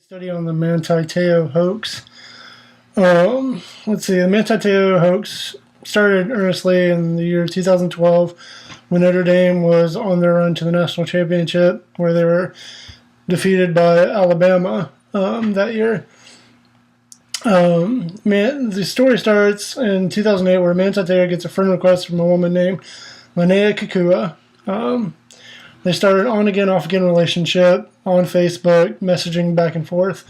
Study on the Manti Te'o hoax. Let's see, the Manti Te'o hoax started earnestly in the year 2012 when Notre Dame was on their run to the national championship, where they were defeated by Alabama that year. The story starts in 2008 where Manti Te'o gets a friend request from a woman named Linnea Kekua. They started on-again, off-again relationship on Facebook, messaging back and forth.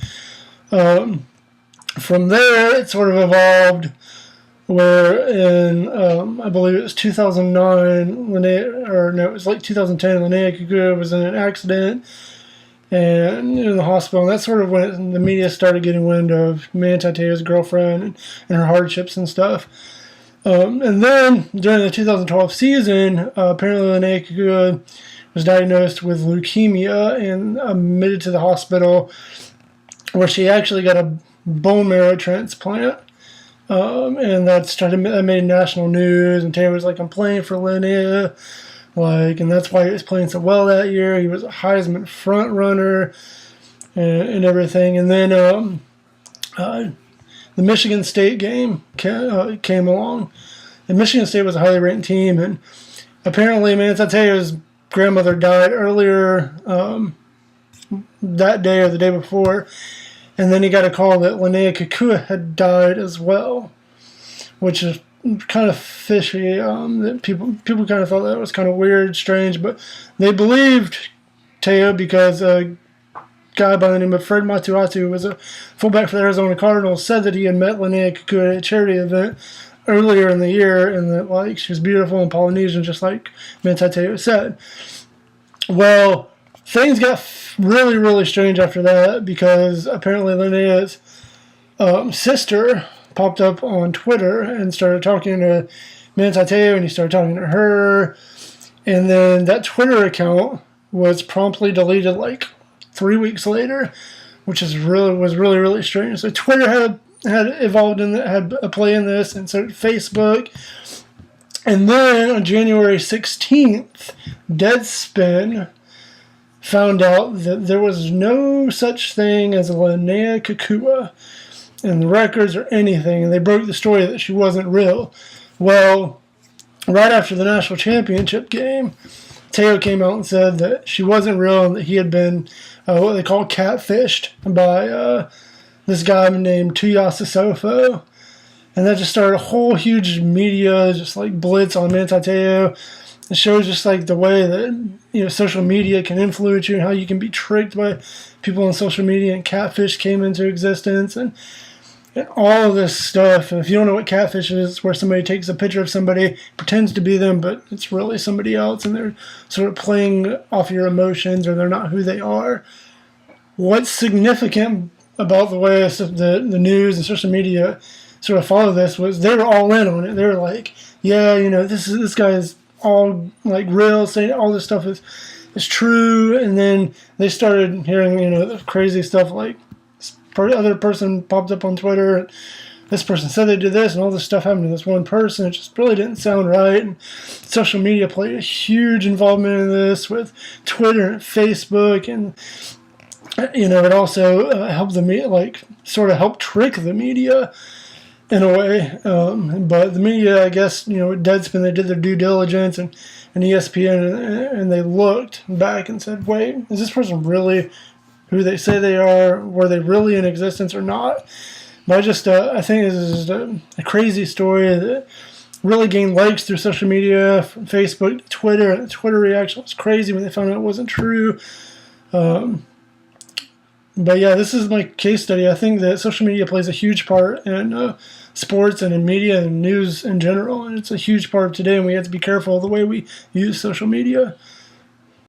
From there, it sort of evolved where in, I believe it was 2009, it was like 2010, Linnea Kekua was in an accident and in the hospital. And that's sort of when the media started getting wind of Manti Te'o's girlfriend and her hardships and stuff. And then during the 2012 season, apparently Linnea Kekua was diagnosed with leukemia and admitted to the hospital, where she actually got a bone marrow transplant. And that made national news. And Taylor was like, "I'm playing for Linnea," and that's why he was playing so well that year. He was a Heisman front runner and everything. And then the Michigan State game came along, and Michigan State was a highly ranked team, and apparently Manti Te'o's grandmother died earlier that day or the day before, and then he got a call that Linnea Kekua had died as well, which is kind of fishy. That people kind of thought that was kind of weird, strange, but they believed Te'o because a guy by the name of Fred Matuatu, who was a fullback for the Arizona Cardinals, said that he had met Linnea Kekua at a charity event earlier in the year, and that she was beautiful and Polynesian, just like Manti Te'o said. Well, things got really, really strange after that, because apparently Linnea's sister popped up on Twitter and started talking to Manti Te'o, and he started talking to her, and then that Twitter account was promptly deleted like 3 weeks later, which was really, really strange. So Twitter had evolved had a play in this, and so Facebook. And then on January 16th, Deadspin found out that there was no such thing as a Linnea Kekua in the records or anything, and they broke the story that she wasn't real. Well, right after the national championship game, Te'o came out and said that she wasn't real and that he had been what they call catfished by this guy named Tuyasisofo. And that just started a whole huge media just like blitz on Manti Te'o. It shows just like the way that social media can influence you and how you can be tricked by people on social media, and catfish came into existence and all of this stuff. And if you don't know what catfish is, it's where somebody takes a picture of somebody, pretends to be them, but it's really somebody else, and they're sort of playing off your emotions, or they're not who they are. What's significant about the way the news and social media sort of follow this was they were all in on it. They were like, yeah, this guy is all like real, saying all this stuff is true. And then they started hearing the crazy stuff, like other person popped up on Twitter, and this person said they did this, and all this stuff happened to this one person. It just really didn't sound right. And social media played a huge involvement in this with Twitter and Facebook, and it also helped the media, sort of helped trick the media in a way. But the media, I guess, Deadspin, they did their due diligence, and ESPN, and they looked back and said, wait, is this person really who they say they are? Were they really in existence or not? But I think this is a crazy story that really gained likes through social media, from Facebook to Twitter, and the Twitter reaction was crazy when they found out it wasn't true. But yeah, this is my case study. I think that social media plays a huge part in sports and in media and news in general, and it's a huge part of today, and we have to be careful of the way we use social media.